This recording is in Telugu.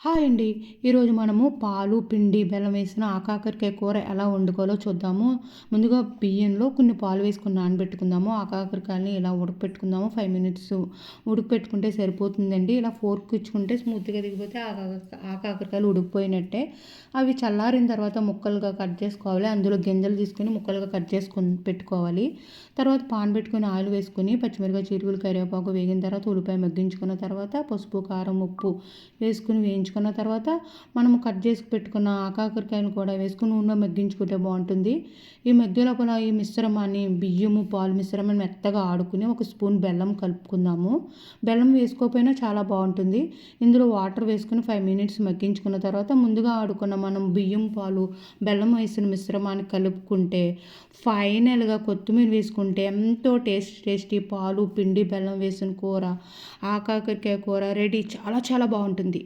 హాయ్ అండి. ఈరోజు మనము పాలు, పిండి, బెల్లం వేసిన ఆకాకరకాయ కూర ఎలా వండుకోవాలో చూద్దాము. ముందుగా బియ్యంలో కొన్ని పాలు వేసుకొని నానబెట్టుకుందాము. ఆకాకరకాయలని ఇలా ఉడకపెట్టుకుందాము. 5 మినిట్స్ ఉడకపెట్టుకుంటే సరిపోతుందండి. ఇలా ఫోర్క్ ఇచ్చుకుంటే స్మూత్‌గా దిగిపోతే ఆకాకరకాయలు ఉడికిపోయినట్టే. అవి చల్లారిన తర్వాత ముక్కలుగా కట్ చేసుకోవాలి. అందులో గింజలు తీసుకొని ముక్కలుగా కట్ చేసుకొని పెట్టుకోవాలి. తర్వాత పాన్ పెట్టుకొని ఆయిల్ వేసుకొని పచ్చిమిరపకాయ, చీలికలు, కరివేపాకు వేగిన తర్వాత ఉల్లిపాయ మగ్గించుకున్న తర్వాత పసుపు, కారం, ఉప్పు వేసుకొని వేయించుకున్న తర్వాత మనము కట్ చేసి పెట్టుకున్న ఆకాకరకాయలు కూడా వేసుకొని నూనెలో మగ్గించుకుంటే బాగుంటుంది. ఈ మధ్య లోపల ఈ మిశ్రమాన్ని బియ్యము, పాలు మిశ్రమాన్ని మెత్తగా ఆడుకుని ఒక స్పూన్ బెల్లం కలుపుకుందాము. బెల్లం వేసుకోకపోయినా చాలా బాగుంటుంది. ఇందులో వాటర్ వేసుకుని 5 మినిట్స్ మగ్గించుకున్న తర్వాత ముందుగా ఆడుకున్న మనం బియ్యం, పాలు, బెల్లం వేసిన మిశ్రమాన్ని కలుపుకుంటే ఫైనల్గా కొత్తిమీర వేసుకుంటే ఎంతో టేస్టీ పాలు, పిండి, బెల్లం వేసిన కూర ఆకాకరకాయ కూర రెడీ. చాలా చాలా బాగుంటుంది.